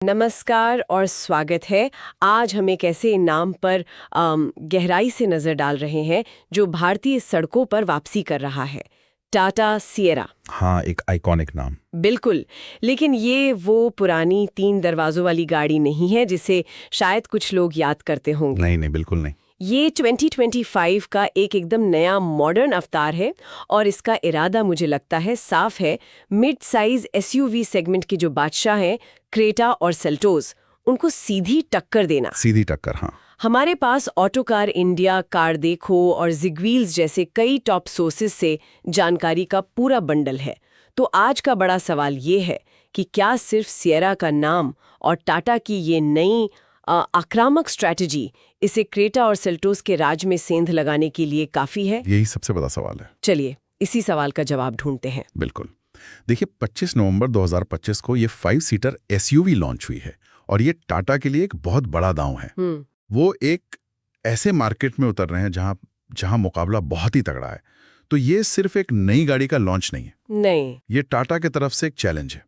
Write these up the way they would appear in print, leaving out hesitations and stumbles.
नमस्कार और स्वागत है। आज हम एक ऐसे नाम पर गहराई से नजर डाल रहे हैं जो भारतीय सड़कों पर वापसी कर रहा है, टाटा सिएरा। हाँ, एक आइकॉनिक नाम। बिल्कुल, लेकिन ये वो पुरानी 3 दरवाजों वाली गाड़ी नहीं है जिसे शायद कुछ लोग याद करते होंगे। नहीं नहीं, बिल्कुल नहीं। ये 2025 का एकदम नया मॉडर्न अवतार है और इसका इरादा मुझे लगता है साफ है। मिड साइज एसयूवी सेगमेंट के जो बादशाह हैं, क्रेटा और सेल्टोस, उनको सीधी टक्कर देना। सीधी टक्कर, हाँ। हमारे पास ऑटोकार इंडिया, कार देखो और जिग्वील्स जैसे कई टॉप सोर्सेज से जानकारी का पूरा बंडल है। तो आज का बड़ा सवाल ये है कि क्या सिर्फ सिएरा का नाम और टाटा की ये नई आक्रामक स्ट्रैटेजी इसे क्रेटा और सेल्टोस के राज में सेंध लगाने के लिए काफी है? यही सबसे बड़ा सवाल है। चलिए इसी सवाल का जवाब ढूंढते हैं। बिल्कुल। देखिए, 25 नवंबर 2025 को ये 5 सीटर एसयूवी लॉन्च हुई है और ये टाटा के लिए एक बहुत बड़ा दांव है। वो एक ऐसे मार्केट में उतर रहे हैं जहां मुकाबला बहुत ही तगड़ा है। तो ये सिर्फ एक नई गाड़ी का लॉन्च नहीं है। नहीं, ये टाटा की तरफ से एक चैलेंज है।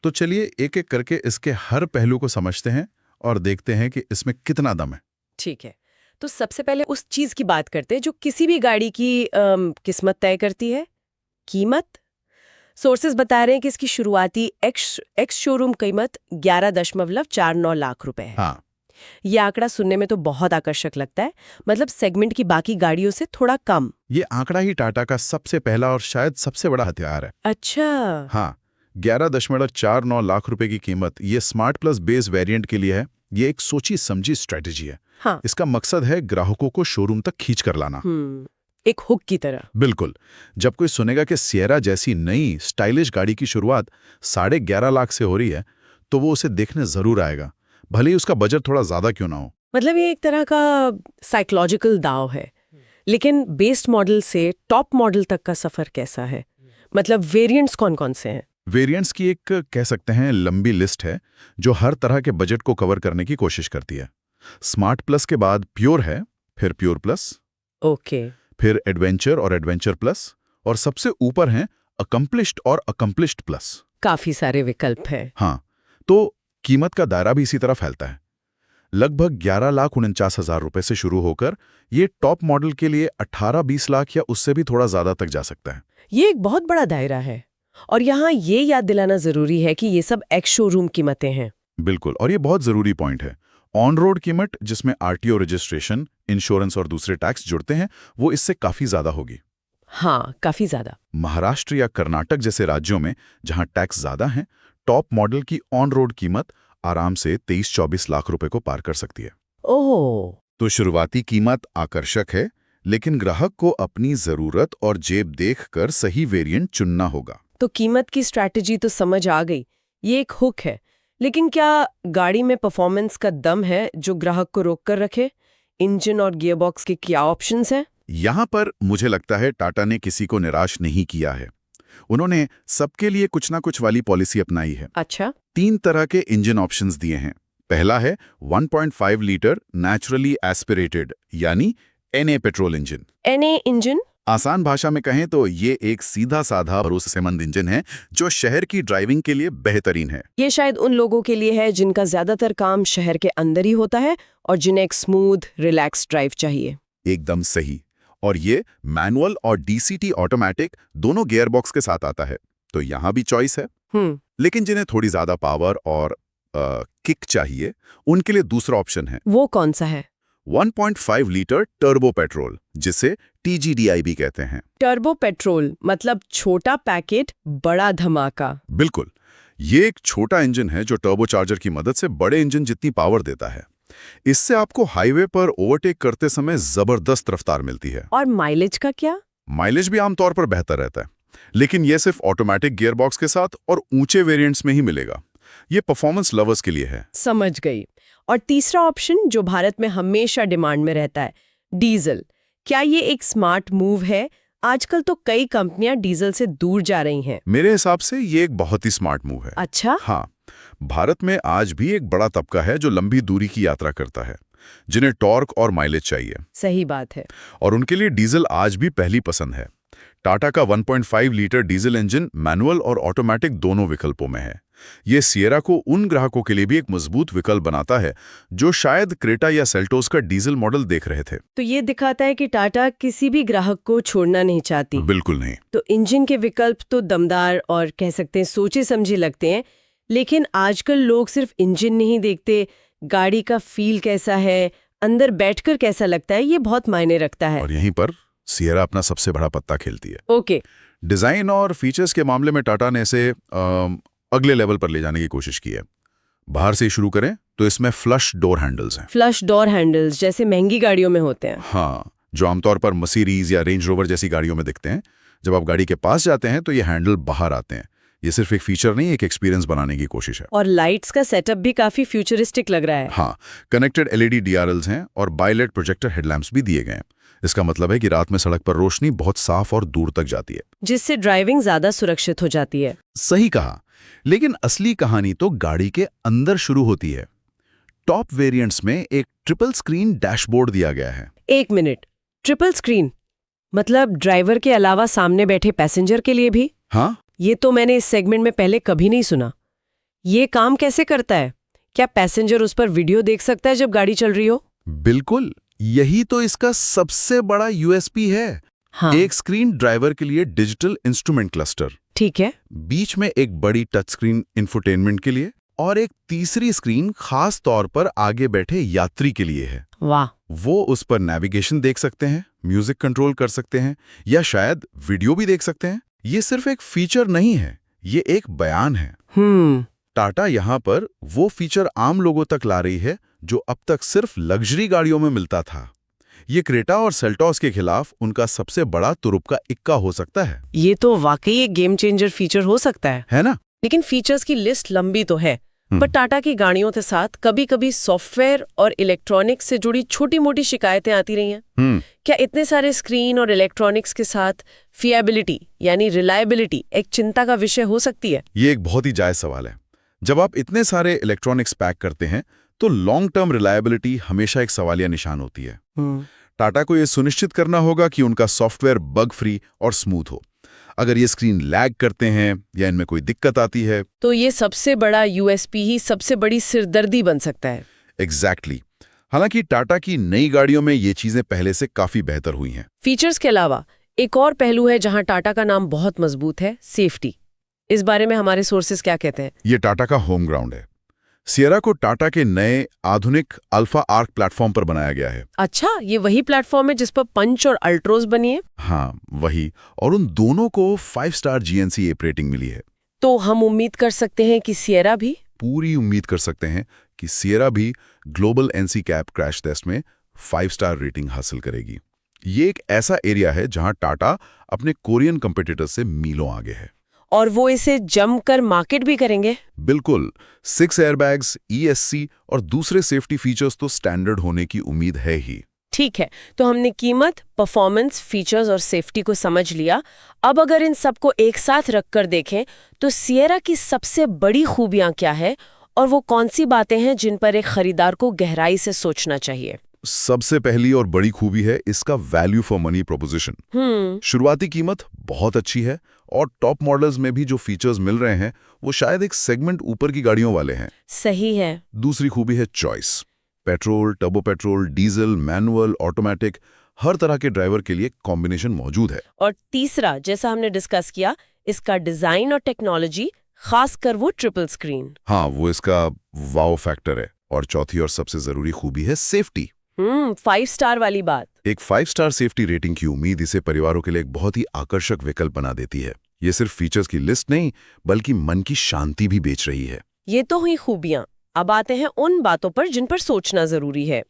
तो चलिए एक एक करके इसके हर पहलू को समझते हैं और देखते हैं कि इसमें कितना दम है। ठीक है, तो सबसे पहले उस चीज की बात करते हैं जो किसी भी गाड़ी की किस्मत तय करती है, कीमत। सोर्सेज बता रहे हैं कि इसकी शुरुआती एक्स शोरूम कीमत 11.49 लाख रुपए है। हाँ, ये आंकड़ा सुनने में तो बहुत आकर्षक लगता है, मतलब सेगमेंट की बाकी गाड़ियों से थोड़ा कम। ये आंकड़ा ही टाटा का सबसे पहला और शायद सबसे बड़ा हथियार है। अच्छा। हाँ, 11.49 लाख रुपए की कीमत ये स्मार्ट प्लस बेस वेरिएंट के लिए है। ये एक सोची समझी स्ट्रेटेजी है। हाँ। इसका मकसद है ग्राहकों को शोरूम तक खींच कर लाना। एक हुक की तरह। बिल्कुल। जब कोई सुनेगा कि सिएरा जैसी नई स्टाइलिश गाड़ी की शुरुआत 11.5 लाख से हो रही है, तो वो उसे देखने जरूर आएगा, भले ही उसका बजट थोड़ा ज्यादा क्यों ना हो। मतलब ये एक तरह का साइकोलॉजिकल दाव है। लेकिन बेस्ड मॉडल से टॉप मॉडल तक का सफर कैसा है? मतलब वेरिएंट्स कौन-कौन से हैं? वेरिएंट्स की एक कह सकते हैं लंबी लिस्ट है जो हर तरह के बजट को कवर करने की कोशिश करती है। स्मार्ट प्लस के बाद प्योर है, फिर प्योर प्लस, ओके, फिर एडवेंचर और एडवेंचर प्लस, और सबसे ऊपर हैं अकम्प्लिश्ड और अकम्प्लिश्ड प्लस। काफी सारे विकल्प हैं। हाँ, तो कीमत का दायरा भी इसी तरह फैलता है। लगभग 11,49,000 रुपए से शुरू होकर ये टॉप मॉडल के लिए 18-20 लाख या उससे भी थोड़ा ज्यादा तक जा सकता है। ये एक बहुत बड़ा दायरा है और यहाँ ये याद दिलाना जरूरी है कि ये सब एक्स शोरूम कीमतें हैं। बिल्कुल, और ये बहुत जरूरी पॉइंट है। ऑन रोड कीमत, जिसमें आरटीओ रजिस्ट्रेशन, इंश्योरेंस और दूसरे टैक्स जुड़ते हैं, वो इससे काफी ज्यादा होगी। हाँ, काफी ज्यादा। महाराष्ट्र या कर्नाटक जैसे राज्यों में जहां टैक्स ज्यादा है, टॉप मॉडल की ऑन रोड कीमत आराम से 23-24 लाख रुपए को पार कर सकती है। ओह, तो शुरुआती कीमत आकर्षक है, लेकिन ग्राहक को अपनी जरूरत और जेब देखकर सही वेरिएंट चुनना होगा। तो कीमत की स्ट्रैटेजी तो समझ आ गई, ये एक हुक है। लेकिन क्या गाड़ी में परफॉर्मेंस का दम है जो ग्राहक को रोक कर रखे? इंजन और गियरबॉक्स के क्या ऑप्शंस हैं? यहां पर मुझे लगता है टाटा ने किसी को निराश नहीं किया है। उन्होंने सबके लिए कुछ ना कुछ वाली पॉलिसी अपनाई है। अच्छा। 3 तरह के इंजन ऑप्शंस दिए हैं। पहला है 1.5 लीटर नेचुरली एस्पिरेटेड यानी NA petrol engine. NA engine? आसान भाषा में कहें तो ये एक सीधा साधा भरोसेमंद इंजन है जो शहर की ड्राइविंग के लिए बेहतरीन है। ये शायद उन लोगों के लिए है जिनका ज्यादातर काम शहर के अंदर ही होता है और जिन्हें एक स्मूथ रिलैक्स ड्राइव चाहिए। एकदम सही। और ये मैनुअल और डीसीटी ऑटोमेटिक दोनों गियरबॉक्स के साथ आता है, तो यहाँ भी चॉइस है। लेकिन जिन्हें थोड़ी ज्यादा पावर और किक चाहिए, उनके लिए दूसरा ऑप्शन है। वो कौन सा है? 1.5 लीटर टर्बो पेट्रोल, जिसे TGDI भी कहते हैं। टर्बो पेट्रोल मतलब छोटा पैकेट बड़ा धमाका। बिल्कुल, ये एक छोटा इंजन है जो टर्बोचार्जर की मदद से बड़े इंजन जितनी पावर देता है। इससे आपको हाईवे पर ओवरटेक करते समय जबरदस्त रफ्तार मिलती है। और माइलेज का क्या? माइलेज भी आमतौर पर बेहतर रहता है, लेकिन यह सिर्फ ऑटोमेटिक गियरबॉक्स के साथ और ऊंचे वेरिएंट्स में ही मिलेगा। ये परफॉर्मेंस लवर्स के लिए है। समझ गई। और तीसरा ऑप्शन जो भारत में हमेशा डिमांड में रहता है, डीजल। क्या ये एक स्मार्ट मूव है? आजकल तो कई कंपनियां डीजल से दूर जा रही हैं। मेरे हिसाब से ये एक बहुत ही स्मार्ट मूव है। अच्छा? हाँ, भारत में आज भी एक बड़ा तबका है जो लंबी दूरी की यात्रा करता है, जिन्हें टॉर्क और माइलेज चाहिए। सही बात है। और उनके लिए डीजल आज भी पहली पसंद है। टाटा का 1.5 लीटर डीजल इंजन मैनुअल और ऑटोमेटिक दोनों विकल्पों में है। ये सिएरा को उन ग्राहकों के लिए भी एक मजबूत विकल्प बनाता है जो शायद क्रेटा या सेल्टोस का डीजल मॉडल देख रहे थे। तो ये दिखाता है कि टाटा किसी भी ग्राहक को छोड़ना नहीं चाहती। बिल्कुल नहीं। तो इंजन के विकल्प तो दमदार और कह सकते हैं सोचे समझे लगते हैं, लेकिन आजकल लोग सिर्फ इंजन नहीं देखते, गाड़ी का फील कैसा है, अंदर बैठकर कैसा लगता है, ये बहुत मायने रखता है। और यहीं पर सिएरा अपना सबसे बड़ा पत्ता खेलती है। ओके। डिजाइन और फीचर्स के मामले में टाटा ने इसे अगले लेवल पर ले जाने की कोशिश की है। बाहर से शुरू करें तो इसमें फ्लश डोर हैंडल्स हैं। फ्लश डोर हैंडल्स जैसे महंगी गाड़ियों में होते हैं। हाँ, जो आमतौर पर मर्सिडीज या रेंज रोवर जैसी गाड़ियों में दिखते हैं। जब आप गाड़ी के पास जाते हैं तो ये हैंडल बाहर आते हैं। ये सिर्फ एक फीचर नहीं, एक एक्सपीरियंस बनाने की कोशिश है। और लाइट्स का सेटअप भी काफी फ्यूचरिस्टिक लग रहा है। हाँ, कनेक्टेड एलईडी डीआरएल्स हैं और बायलेट प्रोजेक्टर हेडलैम्प्स भी दिए गए हैं। इसका मतलब है कि रात में सड़क पर रोशनी बहुत साफ और दूर तक जाती है, जिससे ड्राइविंग ज्यादा सुरक्षित हो जाती है। सही कहा। लेकिन असली कहानी तो गाड़ी के अंदर शुरू होती है। टॉप वेरिएंट्स में एक ट्रिपल स्क्रीन डैशबोर्ड दिया गया है। एक मिनट, ट्रिपल स्क्रीन मतलब ड्राइवर के अलावा सामने बैठे पैसेंजर के लिए भी? हाँ, ये तो मैंने इस सेगमेंट में पहले कभी नहीं सुना। ये काम कैसे करता है? क्या पैसेंजर उस पर वीडियो देख सकता है जब गाड़ी चल रही हो? बिल्कुल, यही तो इसका सबसे बड़ा यूएसपी है। हाँ। एक स्क्रीन ड्राइवर के लिए डिजिटल इंस्ट्रूमेंट क्लस्टर, ठीक है। बीच में एक बड़ी टच स्क्रीन इंफोटेनमेंट के लिए और एक तीसरी स्क्रीन खास तौर पर आगे बैठे यात्री के लिए है। वाह। वो उस पर नेविगेशन देख सकते हैं, म्यूजिक कंट्रोल कर सकते हैं या शायद वीडियो भी देख सकते हैं। ये सिर्फ एक फीचर नहीं है, ये एक बयान है। टाटा यहाँ पर वो फीचर आम लोगों तक ला रही है जो अब तक सिर्फ लग्जरी गाड़ियों में मिलता था। ये क्रेटा और सेल्टोस के खिलाफ उनका सबसे बड़ा तुरुप का इक्का हो सकता है। ये तो वाकई एक गेम चेंजर फीचर हो सकता है ना? लेकिन फीचर्स की लिस्ट लंबी तो है, पर टाटा की गाड़ियों के साथ कभी-कभी सॉफ्टवेयर और इलेक्ट्रॉनिक्स से जुड़ी छोटी-मोटी शिकायतें आती रही हैं। क्या इतने सारे स्क्रीन और इलेक्ट्रॉनिक्स के साथ फिएबिलिटी यानी रिलायबिलिटी एक चिंता का विषय हो सकती है? ये एक बहुत ही जायज सवाल है। जब आप इतने सारे इलेक्ट्रॉनिक्स पैक करते हैं तो लॉन्ग टर्म रिलायबिलिटी हमेशा एक सवालिया निशान होती है। टाटा को यह सुनिश्चित करना होगा कि उनका सॉफ्टवेयर बग फ्री और स्मूथ हो। अगर ये स्क्रीन लैग करते हैं या इनमें कोई दिक्कत आती है तो ये सबसे बड़ा यूएसपी ही सबसे बड़ी सिरदर्दी बन सकता है। एग्जैक्टली। हालांकि टाटा की नई गाड़ियों में ये चीजें पहले से काफी बेहतर हुई हैं। फीचर्स के अलावा एक और पहलू है जहां टाटा का नाम बहुत मजबूत है, सेफ्टी। इस बारे में हमारे सोर्सेस क्या कहते हैं? ये टाटा का होम ग्राउंड है। सिएरा को टाटा के नए आधुनिक अल्फा आर्क प्लेटफॉर्म पर बनाया गया है। अच्छा, ये वही प्लेटफॉर्म है जिस पर पंच और अल्ट्रोज बनी है? हाँ, वही। और उन दोनों को 5 स्टार GNC एप रेटिंग मिली है। तो हम उम्मीद कर सकते हैं कि सिएरा भी? पूरी उम्मीद कर सकते हैं कि सिएरा भी ग्लोबल NCAP क्रैश टेस्ट में 5 स्टार रेटिंग हासिल करेगी। ये एक ऐसा एरिया है जहां टाटा अपने कोरियन कंपटीटर से मीलों आगे है। और वो इसे जमकर मार्केट भी करेंगे? बिल्कुल। 6 एयरबैग्स, ESC और दूसरे सेफ्टी फीचर्स तो स्टैंडर्ड होने की उम्मीद है ही। ठीक है, तो हमने कीमत, परफॉर्मेंस, फीचर्स और सेफ्टी को समझ लिया। अब अगर इन सबको एक साथ रखकर देखें तो सिएरा की सबसे बड़ी खूबियां क्या है और वो कौन सी बातें हैं जिन पर एक खरीदार को गहराई से सोचना चाहिए? सबसे पहली और बड़ी खूबी है इसका वैल्यू फॉर मनी प्रोपोजिशन। शुरुआती कीमत बहुत अच्छी है और टॉप मॉडल्स में भी जो फीचर्स मिल रहे हैं वो शायद एक सेगमेंट ऊपर की गाड़ियों वाले हैं। सही है। दूसरी खूबी है choice. Petrol, turbo petrol, diesel, manual, automatic, हर तरह के ड्राइवर के लिए कॉम्बिनेशन मौजूद है। और तीसरा, जैसा हमने डिस्कस किया, इसका डिजाइन और टेक्नोलॉजी, खासकर वो ट्रिपल स्क्रीन। हाँ, वो इसका वाव फैक्टर है। और चौथी और सबसे जरूरी खूबी है सेफ्टी। 5 स्टार वाली बात। एक 5 स्टार सेफ्टी रेटिंग की उम्मीद इसे परिवारों के लिए एक बहुत ही आकर्षक विकल्प बना देती है। ये सिर्फ फीचर्स की लिस्ट नहीं बल्कि मन की शांति भी बेच रही है। ये तो हुई खूबियां। अब आते हैं उन बातों पर जिन पर सोचना जरूरी है।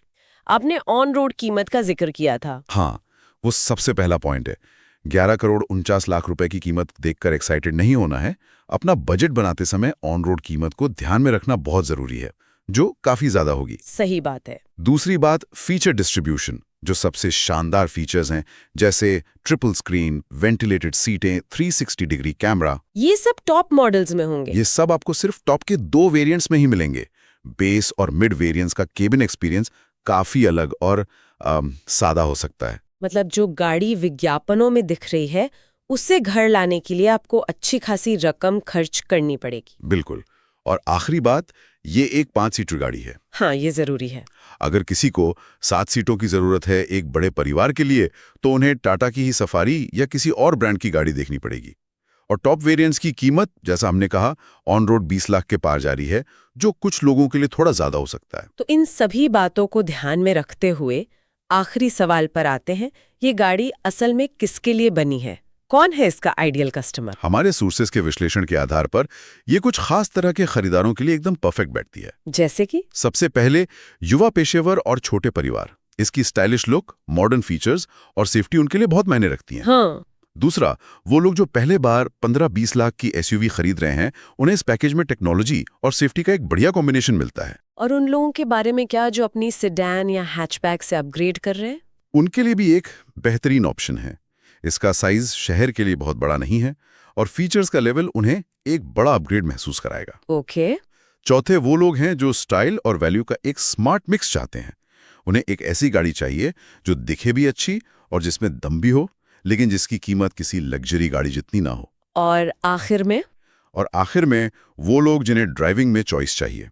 आपने ऑन रोड कीमत का जिक्र किया था। हाँ, वो सबसे पहला पॉइंट है। 11 करोड़ 49 लाख रुपए की कीमत देखकर एक्साइटेड नहीं होना है। अपना बजट बनाते समय ऑन रोड कीमत को ध्यान में रखना बहुत जरूरी है, जो काफी ज्यादा होगी। सही बात है। दूसरी बात, फीचर डिस्ट्रीब्यूशन। जो सबसे शानदार फीचर्स हैं जैसे ट्रिपल स्क्रीन, वेंटिलेटेड सीटें, 360 डिग्री कैमरा, ये सब टॉप मॉडल्स में होंगे। ये सब आपको सिर्फ टॉप के 2 वेरिएंट्स में ही मिलेंगे। बेस और मिड वेरिएंट्स का केबिन एक्सपीरियंस काफी अलग और सादा हो सकता है। मतलब जो गाड़ी विज्ञापनों में दिख रही है उससे घर लाने के लिए आपको अच्छी खासी रकम खर्च करनी पड़ेगी। बिल्कुल। और आखिरी बात, ये एक 5 सीटर गाड़ी है। हाँ, ये जरूरी है। अगर किसी को 7 सीटों की जरूरत है एक बड़े परिवार के लिए, तो उन्हें टाटा की ही सफारी या किसी और ब्रांड की गाड़ी देखनी पड़ेगी। और टॉप वेरिएंट्स की कीमत, जैसा हमने कहा, ऑन रोड 20 लाख के पार जा रही है, जो कुछ लोगों के लिए थोड़ा ज्यादा हो सकता है। तो इन सभी बातों को ध्यान में रखते हुए आखिरी सवाल पर आते हैं, ये गाड़ी असल में किसके लिए बनी है? कौन है इसका आइडियल कस्टमर? हमारे सोर्सेज के विश्लेषण के आधार पर ये कुछ खास तरह के खरीदारों के लिए एकदम परफेक्ट बैठती है। जैसे कि सबसे पहले युवा पेशेवर और छोटे परिवार। इसकी स्टाइलिश लुक, मॉडर्न फीचर्स और सेफ्टी उनके लिए बहुत मायने रखती हैं। हाँ। दूसरा, वो लोग जो पहले बार 15-20 लाख की एसयूवी खरीद रहे हैं, उन्हें इस पैकेज में टेक्नोलॉजी और सेफ्टी का एक बढ़िया कॉम्बिनेशन मिलता है। और उन लोगों के बारे में क्या जो अपनी सेडान या हैचबैक से अपग्रेड कर रहे हैं? उनके लिए भी एक बेहतरीन ऑप्शन है। इसका साइज शहर के लिए बहुत बड़ा नहीं है और फीचर्स का लेवल उन्हें एक बड़ा अपग्रेड महसूस कराएगा। ओके। चौथे, वो लोग हैं जो स्टाइल और वैल्यू का एक स्मार्ट मिक्स चाहते हैं। उन्हें एक ऐसी गाड़ी चाहिए जो दिखे भी अच्छी और जिसमें दम भी हो, लेकिन जिसकी कीमत किसी लग्जरी गाड़ी जितनी ना हो। और आखिर में वो लोग जिन्हें ड्राइविंग में चॉइस चाहिए,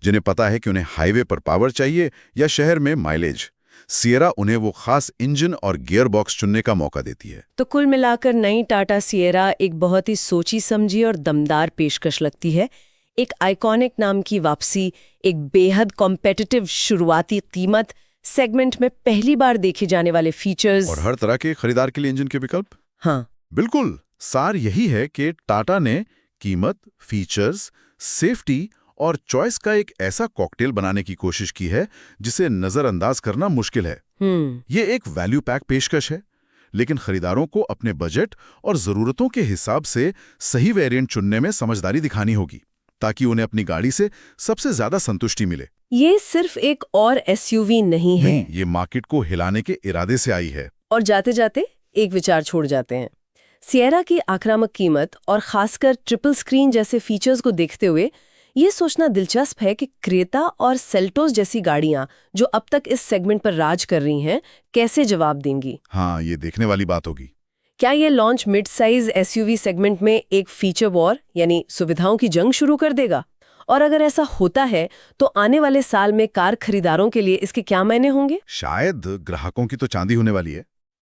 जिन्हें पता है कि उन्हें हाईवे पर पावर चाहिए या शहर में माइलेज। सिएरा उन्हें वो खास इंजन और गियर बॉक्स चुनने का मौका देती है। तो कुल मिलाकर नई टाटा सिएरा एक बहुत ही सोची समझी और दमदार पेशकश लगती है। एक आइकॉनिक नाम की वापसी, एक बेहद कॉम्पिटिटिव शुरुआती कीमत, सेगमेंट में पहली बार देखे जाने वाले फीचर्स और हर तरह के खरीदार के लिए इंजन के विकल्प। हाँ, बिल्कुल। सार यही है कि टाटा ने कीमत, फीचर्स, सेफ्टी और चॉइस का एक ऐसा कॉकटेल बनाने की कोशिश की है जिसे नजरअंदाज करना मुश्किल है। ये एक वैल्यू पैक पेशकश है, लेकिन खरीदारों को अपने बजट और जरूरतों के हिसाब से सही वेरिएंट चुनने में समझदारी दिखानी होगी, ताकि उन्हें अपनी गाड़ी से सबसे ज्यादा संतुष्टि मिले। ये सिर्फ एक और एसयूवी नहीं है। ये मार्केट को हिलाने के इरादे से आई है। और जाते जाते एक विचार छोड़ जाते हैं। सिएरा की आक्रामक कीमत और खासकर ट्रिपल स्क्रीन जैसे फीचर्स को देखते हुए ये सोचना दिलचस्प है कि क्रेटा और सेल्टोस जैसी गाड़ियां जो अब तक इस सेगमेंट पर राज कर रही हैं, कैसे जवाब देंगी। हाँ, ये देखने वाली बात होगी। क्या ये launch mid size SUV segment में एक फीचर वॉर यानी सुविधाओं की जंग शुरू कर देगा? और अगर ऐसा होता है तो आने वाले साल में कार खरीदारों के लिए इसके क्या मायने होंगे? शायद ग्राहकों की तो चांदी होने वाली है।